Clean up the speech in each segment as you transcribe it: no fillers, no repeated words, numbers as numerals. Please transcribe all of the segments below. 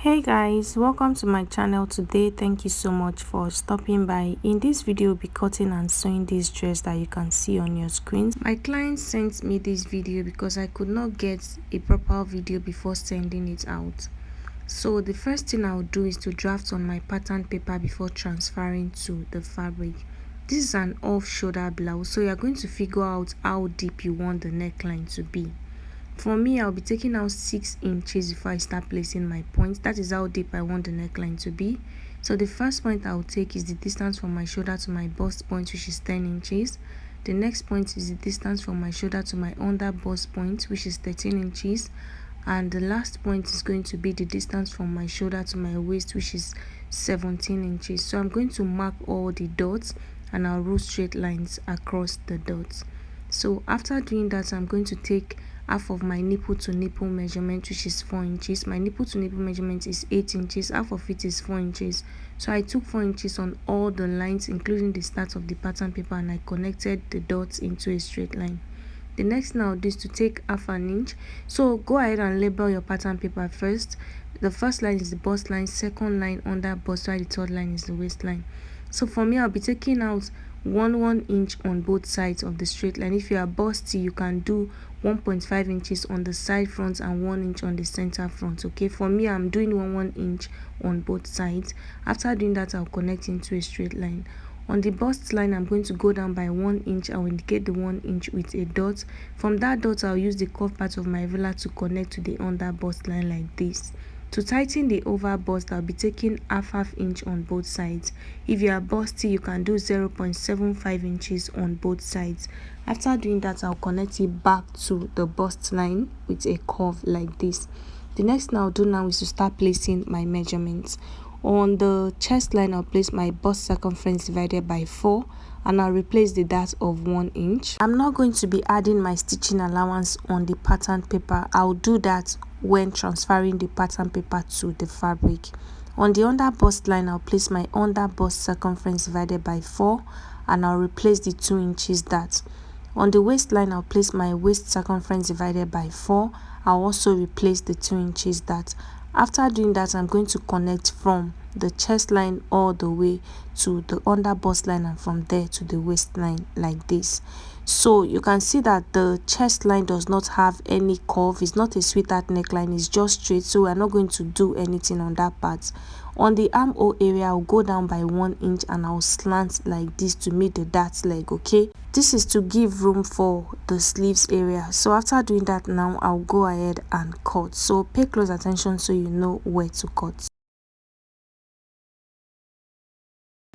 Hey guys, welcome to my channel today. Thank you so much for stopping by. In this video, we'll be cutting and sewing this dress that you can see on your screen. My client sent me this video because I could not get a proper video before sending it out. So the first thing I'll do is to draft on my pattern paper before transferring to the fabric. This is an off shoulder blouse, so you're going to figure out how deep you want the neckline to be. For me, I'll be taking out 6 inches before I start placing my points. That is how deep I want the neckline to be. So the first point I'll take is the distance from my shoulder to my bust point, which is 10 inches. The next point is the distance from my shoulder to my under bust point, which is 13 inches. And the last point is going to be the distance from my shoulder to my waist, which is 17 inches. So I'm going to mark all the dots and I'll rule straight lines across the dots. So after doing that, I'm going to take half of my nipple to nipple measurement, which is 4 inches. My nipple to nipple measurement is 8 inches. Half of it is 4 inches. So I took 4 inches on all the lines, including the start of the pattern paper, and I connected the dots into a straight line. The next now is to take half an inch. So go ahead and label your pattern paper first. The first line is the bust line, second line under bust, while the third line is the waistline. So for me, I'll be taking out 1 inch on both sides of the straight line. If you are busty, you can do 1.5 inches on the side front and 1 inch on the center front. Okay, for me, I'm doing 1 inch on both sides. After doing that, I'll connect into a straight line. On the bust line, I'm going to go down by 1 inch. I will indicate the 1 inch with a dot. From that dot, I'll use the curved part of my ruler to connect to the under bust line like this. To tighten the over bust, I'll be taking half inch on both sides. If you are busty, you can do 0.75 inches on both sides. After doing that, I'll connect it back to the bust line with a curve like this. The next thing I'll do now is to start placing my measurements. On the chest line, I'll place my bust circumference divided by 4 and I'll replace the dart of 1 inch. I'm not going to be adding my stitching allowance on the pattern paper. I'll do that when transferring the pattern paper to the fabric. On the under bust line, I'll place my under bust circumference divided by 4 and I'll replace the 2 inches dart. On the waistline, I'll place my waist circumference divided by 4. I'll also replace the 2 inches dart. After doing that, I'm going to connect from the chest line all the way to the under bust line and from there to the waistline like this. So you can see that the chest line does not have any curve. It's not a sweetheart neckline, it's just straight, so we're not going to do anything on that part. On the armhole area, I'll go down by 1 inch and I'll slant like this to meet the dart leg. Okay, this is to give room for the sleeves area. So after doing that, now I'll go ahead and cut. So pay close attention so you know where to cut.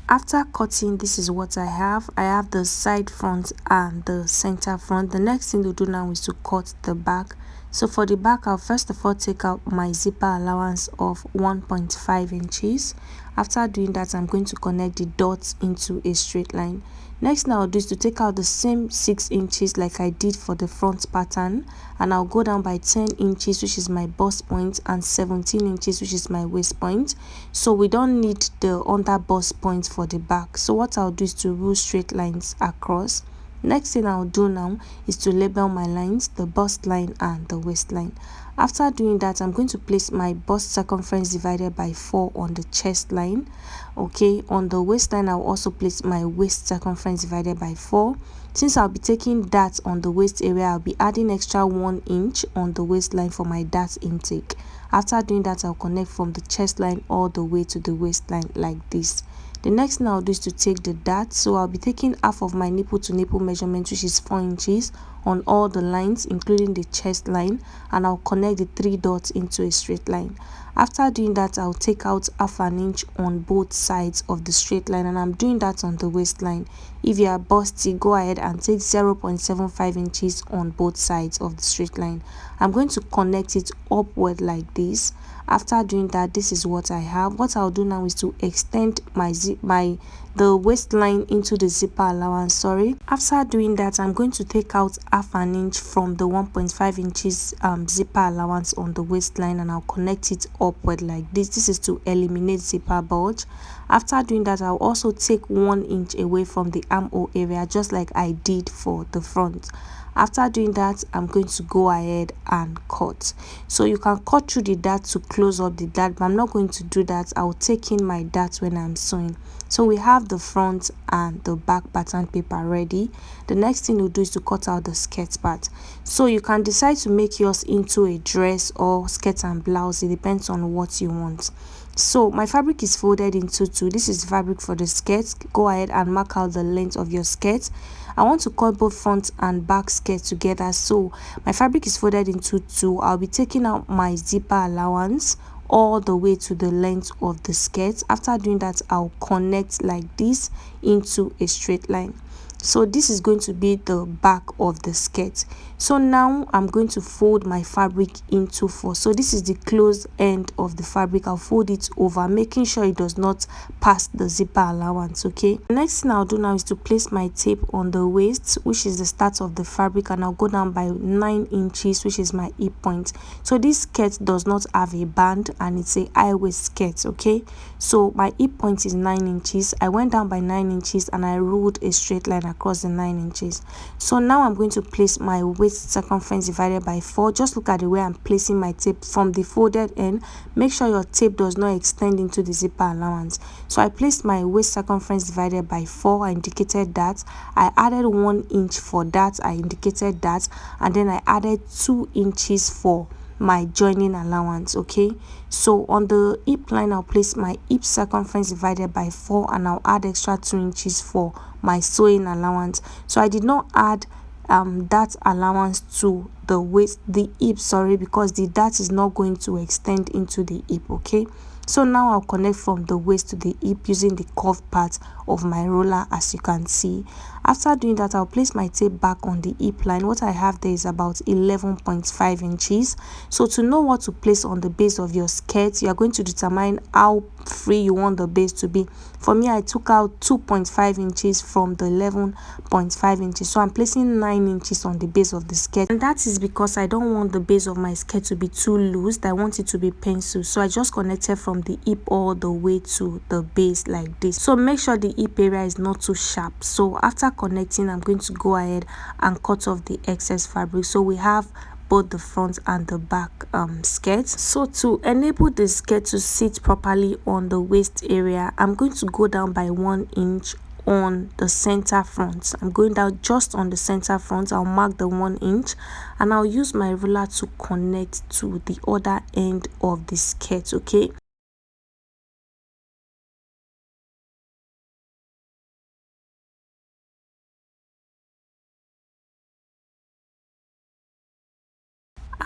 After cutting, this is what I have. I have the side front and the center front. The next thing to do now is to cut the back. So for the back, I'll first of all take out my zipper allowance of 1.5 inches. After doing that, I'm going to connect the dots into a straight line. Next now I'll do is to take out the same 6 inches like I did for the front pattern, and I'll go down by 10 inches, which is my bust point, and 17 inches, which is my waist point. So we don't need the under bust point for the back. So what I'll do is to rule straight lines across. Next thing I'll do now is to label my lines, the bust line and the waistline. After doing that, I'm going to place my bust circumference divided by 4 on the chest line. Okay, on the waistline, I'll also place my waist circumference divided by 4. Since I'll be taking dart on the waist area, I'll be adding extra 1 inch on the waistline for my dart intake. After doing that, I'll connect from the chest line all the way to the waistline like this. The next thing I'll do is to take the dart. So I'll be taking half of my nipple to nipple measurement, which is 4 inches on all the lines, including the chest line, and I'll connect the 3 dots into a straight line. After doing that, I'll take out half an inch on both sides of the straight line, and I'm doing that on the waistline. If you are busty, go ahead and take 0.75 inches on both sides of the straight line. I'm going to connect it upward like this. After doing that, this is what I have. What I'll do now is to extend the waistline into the zipper allowance. After doing that, I'm going to take out half an inch from the 1.5 inches zipper allowance on the waistline, and I'll connect it upward like this. This is to eliminate zipper bulge. After doing that, I'll also take 1 inch away from the armhole area, just like I did for the front. After doing that, I'm going to go ahead and cut. So you can cut through the dart to close up the dart, but I'm not going to do that. I'll take in my dart when I'm sewing. So we have the front and the back pattern paper ready. The next thing we'll do is to cut out the skirt part. So you can decide to make yours into a dress or skirt and blouse. It depends on what you want. So my fabric is folded into two. This is the fabric for the skirt. Go ahead and mark out the length of your skirt. I want to cut both front and back skirt together, so my fabric is folded into two. I'll be taking out my zipper allowance all the way to the length of the skirt. After doing that, I'll connect like this into a straight line. So this is going to be the back of the skirt. So now I'm going to fold my fabric into four. So this is the closed end of the fabric. I'll fold it over, making sure it does not pass the zipper allowance. Okay, the next thing I'll do now is to place my tape on the waist, which is the start of the fabric, and I'll go down by 9 inches, which is my hip point. So this skirt does not have a band and it's a high waist skirt. Okay, so my hip point is 9 inches. I went down by 9 inches and I ruled a straight line across the 9 inches. So now I'm going to place my waist circumference divided by 4. Just look at the way I'm placing my tape from the folded end. Make sure your tape does not extend into the zipper allowance. So I placed my waist circumference divided by 4. I indicated that. I added 1 inch for that. I indicated that, and then I added 2 inches for my joining allowance. Okay, so on the hip line, I'll place my hip circumference divided by 4, and I'll add extra 2 inches for my sewing allowance. So I did not add that allowance to the waist, the hip, sorry, because the dart is not going to extend into the hip. Okay, so now I'll connect from the waist to the hip using the curved part of my roller, as you can see. After doing that, I'll place my tape back on the hip line. What I have there is about 11.5 inches. So to know what to place on the base of your skirt, you are going to determine how free you want the base to be. For me, I took out 2.5 inches from the 11.5 inches. So I'm placing 9 inches on the base of the skirt. And that is because I don't want the base of my skirt to be too loose. I want it to be pencil. So I just connected from the hip all the way to the base like this. So make sure the hip area is not too sharp. So after connecting, I'm going to go ahead and cut off the excess fabric. So we have both the front and the back skirts. So to enable the skirt to sit properly on the waist area, I'm going to go down by 1 inch on the center front. I'm going down just on the center front. I'll mark the 1 inch and I'll use my ruler to connect to the other end of the skirt. Okay,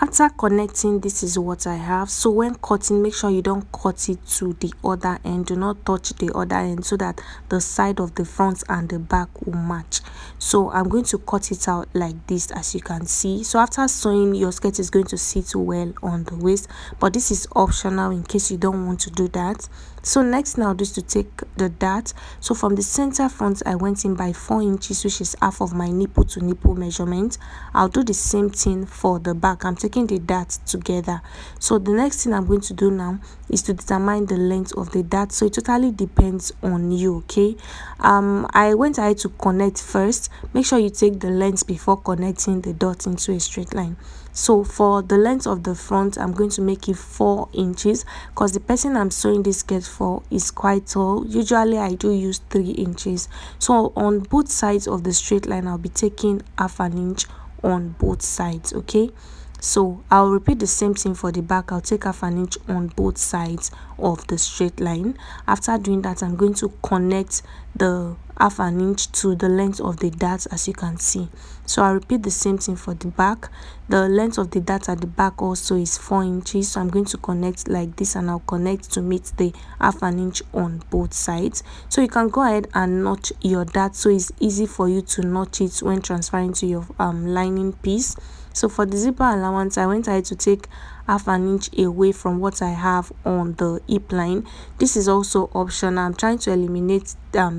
after connecting, this is what I have. So when cutting, make sure you don't cut it to the other end. Do not touch the other end so that the side of the front and the back will match. So I'm going to cut it out like this, as you can see. So after sewing, your skirt is going to sit well on the waist, but this is optional in case you don't want to do that. So next now is to take the dart. So from the center front, I went in by 4 inches, which is half of my nipple to nipple measurement. I'll do the same thing for the back. I'm taking the dart together. So the next thing I'm going to do now is to determine the length of the dart. So it totally depends on you. Okay, I went ahead to connect first. Make sure you take the length before connecting the dot into a straight line. So for the length of the front, I'm going to make it 4 inches because the person I'm sewing this skirt for is quite tall. Usually I do use 3 inches. So on both sides of the straight line, I'll be taking half an inch on both sides. Okay, so I'll repeat the same thing for the back. I'll take half an inch on both sides of the straight line. After doing that, I'm going to connect the half an inch to the length of the dart, as you can see. So I'll repeat the same thing for the back. The length of the dart at the back also is 4 inches. So I'm going to connect like this, and I'll connect to meet the half an inch on both sides. So you can go ahead and notch your dart so it's easy for you to notch it when transferring to your lining piece. So for the zipper allowance, I went ahead to take half an inch away from what I have on the hip line. This is also optional. I'm trying to eliminate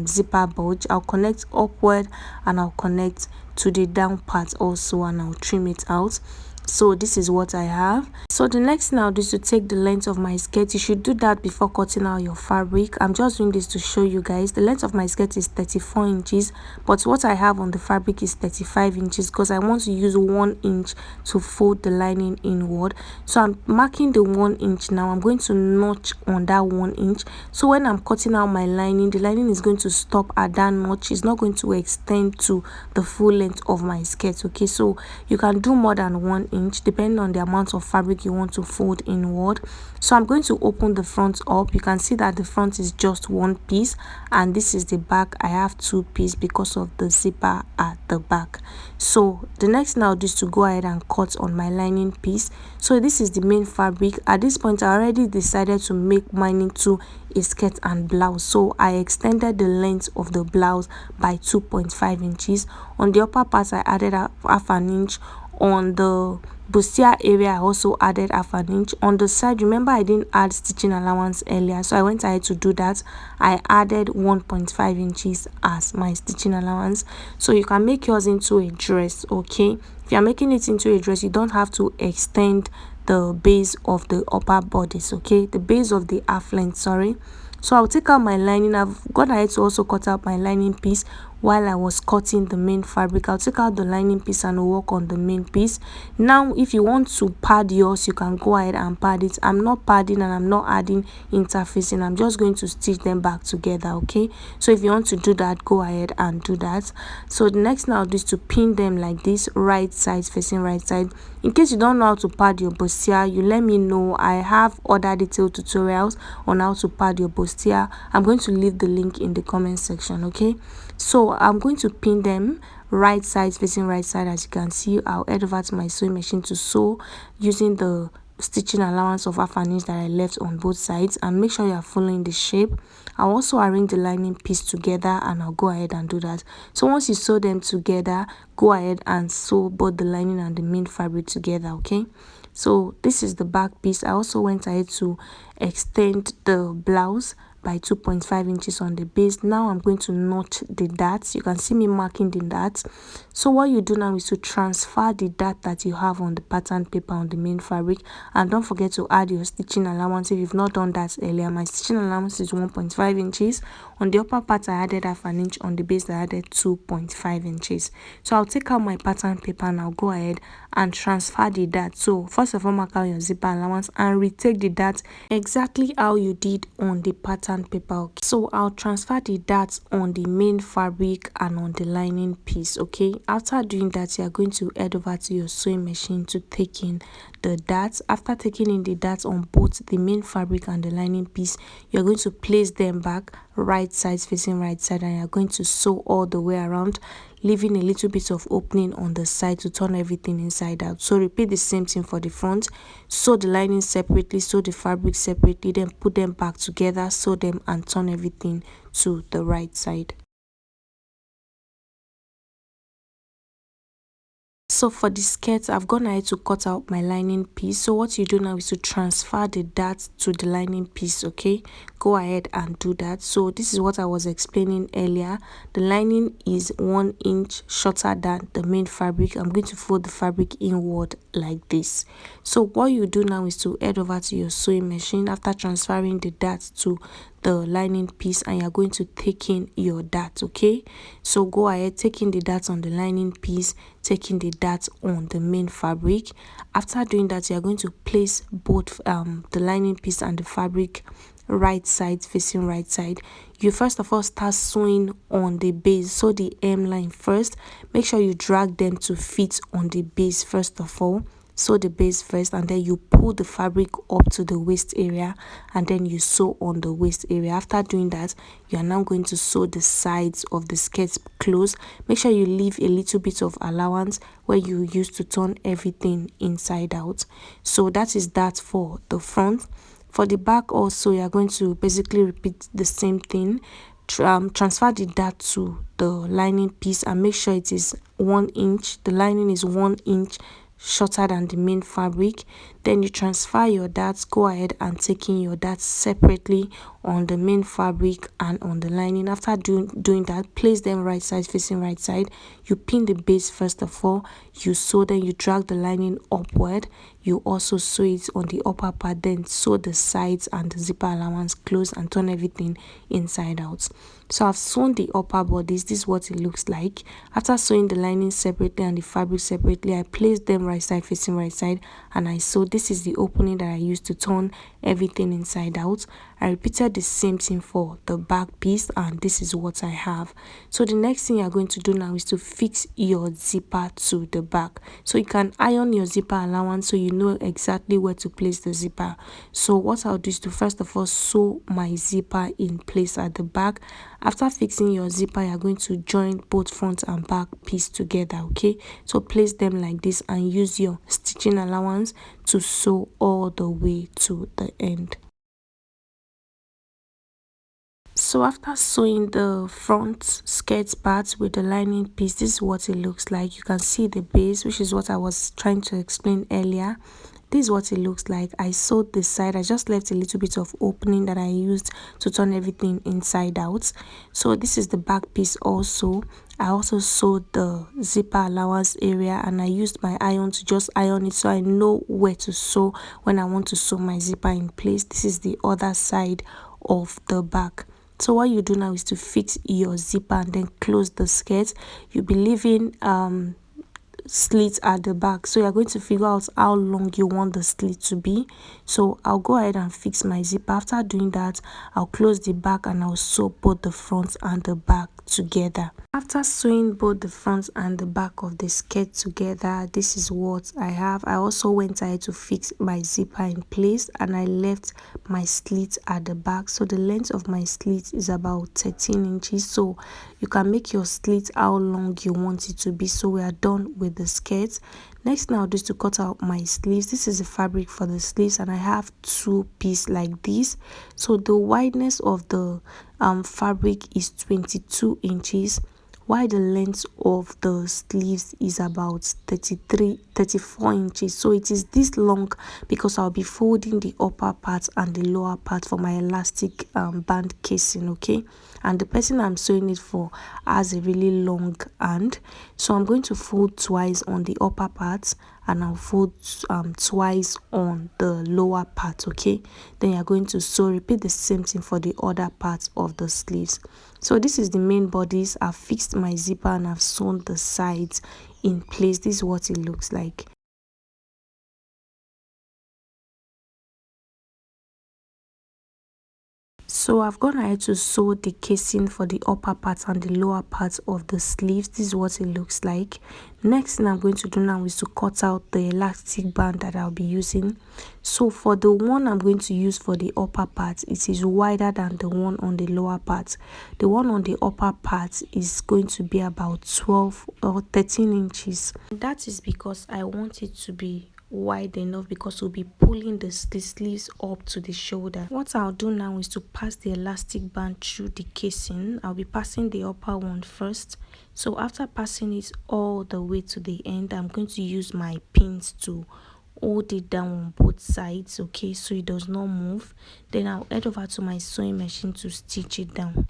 zipper bulge. I'll connect upward and I'll connect to the down part also, and I'll trim it out. So this is what I have. So the next thing I'll do is to take the length of my skirt. You should do that before cutting out your fabric. I'm just doing this to show you guys. The length of my skirt is 34 inches, but what I have on the fabric is 35 inches because I want to use 1 inch to fold the lining inward. So I'm marking the 1 inch now. I'm going to notch on that 1 inch. So when I'm cutting out my lining, the lining is going to stop at that notch. It's not going to extend to the full length of my skirt. Okay, so you can do more than 1 inch depending on the amount of fabric you want to fold inward. So I'm going to open the front up. You can see that the front is just one piece, and this is the back. I have 2 pieces because of the zipper at the back. So the next thing I'll do is to go ahead and cut on my lining piece. So this is the main fabric. At this point I already decided to make mine into a skirt and blouse, so I extended the length of the blouse by 2.5 inches. On the upper part I added half an inch. On the bustier area I also added half an inch. On the side, remember I didn't add stitching allowance earlier, so I went ahead to do that. I added 1.5 inches as my stitching allowance. So you can make yours into a dress. Okay, if you're making it into a dress, you don't have to extend the base of the upper bodice. Okay, the base of the half length, sorry. So I'll take out my lining. I've gone ahead to also cut out my lining piece while I was cutting the main fabric. I'll take out the lining piece and work on the main piece. Now if you want to pad yours, you can go ahead and pad it. I'm not padding and I'm not adding interfacing. I'm just going to stitch them back together. Okay, so if you want to do that, go ahead and do that. So the next thing I'll do is to pin them like this, right side facing right side. In case you don't know how to pad your bustier, you let me know. I have other detailed tutorials on how to pad your bustier. I'm going to leave the link in the comment section. Okay, so I'm going to pin them right side facing right side. As you can see, I'll head over to my sewing machine to sew using the stitching allowance of half an inch that I left on both sides, and make sure you are following the shape. I'll also arrange the lining piece together and I'll go ahead and do that. So once you sew them together, go ahead and sew both the lining and the main fabric together. Okay, so this is the back piece. I also went ahead to extend the blouse by 2.5 inches on the base. Now I'm going to notch the darts. You can see me marking the darts. So what you do now is to transfer the dart that you have on the pattern paper on the main fabric, and don't forget to add your stitching allowance if you've not done that earlier. My stitching allowance is 1.5 inches. On the upper part I added half an inch. On the base I added 2.5 inches. So I'll take out my pattern paper and I'll go ahead and transfer the dart. So first of all, mark out your zipper allowance and retake the dart exactly how you did on the pattern paper. Okay, so I'll transfer the darts on the main fabric and on the lining piece. Okay, after doing that, you are going to head over to your sewing machine to take in the darts. After taking in the darts on both the main fabric and the lining piece, you're going to place them back right side facing right side, and you're going to sew all the way around, leaving a little bit of opening on the side to turn everything inside out. So repeat the same thing for the front. Sew the lining separately, sew the fabric separately, then put them back together, sew them and turn everything to the right side. So for the skirt, I've gone ahead to cut out my lining piece. So what you do now is to transfer the dart to the lining piece. Okay, go ahead and do that. So this is what I was explaining earlier. The lining is 1 inch shorter than the main fabric. I'm going to fold the fabric inward like this. So what you do now is to head over to your sewing machine after transferring the dart to the lining piece, and you're going to take in your dart. Okay, so go ahead, taking the dart on the lining piece, taking the dart on the main fabric. After doing that, you're going to place both the lining piece and the fabric right side facing right side. You first of all start sewing on the base. So the hemline first, make sure you drag them to fit on the base first of all. Sew the base first, and then you pull the fabric up to the waist area, and then you sew on the waist area. After doing that, you are now going to sew the sides of the skirt close. Make sure you leave a little bit of allowance where you used to turn everything inside out. So that is that for the front. For the back also, you are going to basically repeat the same thing. Transfer the dart to the lining piece and make sure it is 1 inch. The lining is 1 inch shorter than the main fabric. Then you transfer your darts, go ahead and take in your darts separately on the main fabric and on the lining. After doing that, place them right side facing right side. You pin the base first of all, you sew, then you drag the lining upward. You also sew it on the upper part, then sew the sides and the zipper allowance close and turn everything inside out. So I've sewn the upper bodice. This is what it looks like. After sewing the lining separately and the fabric separately, I placed them right side facing right side and I sewed. This is the opening that I used to turn everything inside out. I repeated the same thing for the back piece and this is what I have. So the next thing you're going to do now is to fix your zipper to the back. So you can iron your zipper allowance so you know exactly where to place the zipper. So what I'll do is to first of all sew my zipper in place at the back. After fixing your zipper, you're going to join both front and back piece together, okay? So place them like this and use your stitching allowance to sew all the way to the end. So after sewing the front skirt part with the lining piece, this is what it looks like. You can see the base, which is what I was trying to explain earlier. This is what it looks like. I sewed the side. I just left a little bit of opening that I used to turn everything inside out. So this is the back piece also. I also sewed the zipper allowance area and I used my iron to just iron it so I know where to sew when I want to sew my zipper in place. This is the other side of the back. So what you do now is to fix your zipper and then close the skirt. You'll be leaving slits at the back, so you're going to figure out how long you want the slit to be. So I'll go ahead and fix my zipper. After doing that, I'll close the back and I'll sew both the front and the back together. After sewing both the front and the back of the skirt together, this is what I have. I also went ahead to fix my zipper in place and I left my slit at the back. So the length of my slit is about 13 inches. So you can make your slit how long you want it to be. So we are done with the skirt. Next now is to cut out my sleeves. This is the fabric for the sleeves and I have two pieces like this. So the wideness of the fabric is 22 inches while the length of the sleeves is about 34 inches. So it is this long because I'll be folding the upper part and the lower part for my elastic band casing, okay? And the person I'm sewing it for has a really long hand, so I'm going to fold twice on the upper part and I'll fold twice on the lower part, okay? Then you're going to sew. Repeat the same thing for the other part of the sleeves. So this is the main bodice. I've fixed my zipper and I've sewn the sides in place. This is what it looks like. So I've gone ahead to sew the casing for the upper part and the lower part of the sleeves. This is what it looks like. Next thing I'm going to do now is to cut out the elastic band that I'll be using. So for the one I'm going to use for the upper part, it is wider than the one on the lower part. The one on the upper part is going to be about 12 or 13 inches. That is because I want it to be wide enough because we'll be pulling the sleeves up to the shoulder. What I'll do now is to pass the elastic band through the casing. I'll be passing the upper one first. So after passing it all the way to the end, I'm going to use my pins to hold it down on both sides, okay, so it does not move. Then I'll head over to my sewing machine to stitch it down.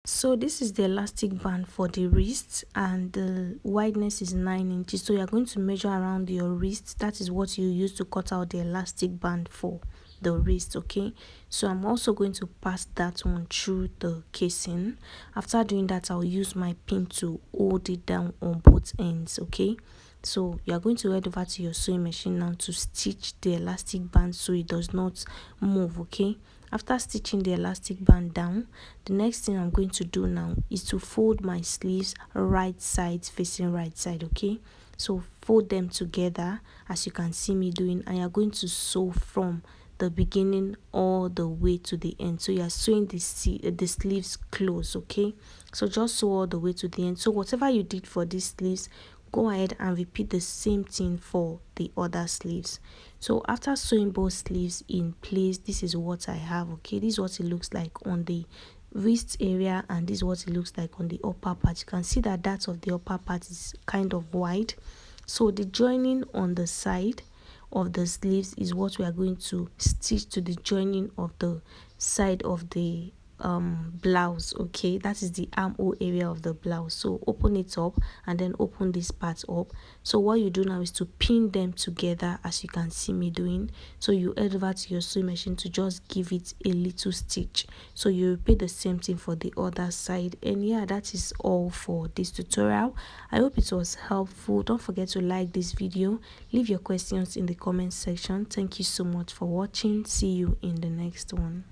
So this is the elastic band for the wrist and the wideness is 9 inches. So you're going to measure around your wrist. That is what you use to cut out the elastic band for the wrist, okay? So I'm also going to pass that one through the casing. After doing that, I'll use my pin to hold it down on both ends, okay? So you are going to head over to your sewing machine now to stitch the elastic band so it does not move, okay? After stitching the elastic band down, the next thing I'm going to do now is to fold my sleeves right side facing right side, okay? So fold them together as you can see me doing, and you're going to sew from the beginning all the way to the end. So you're sewing the sleeves close, okay? So just sew all the way to the end. So whatever you did for these sleeves go ahead and repeat the same thing for the other sleeves. So after sewing both sleeves in place, this is what I have. Okay, this is what it looks like on the wrist area, and this is what it looks like on the upper part. You can see that of the upper part is kind of wide, so the joining on the side of the sleeves is what we are going to stitch to the joining of the side of the blouse. Okay, that is the armhole area of the blouse. So open it up and then open this part up. So what you do now is to pin them together, as you can see me doing. So you head over to your sewing machine to just give it a little stitch. So you repeat the same thing for the other side. And yeah, that is all for this tutorial. I hope it was helpful. Don't forget to like this video, leave your questions in the comment section. Thank you so much for watching. See you in the next one.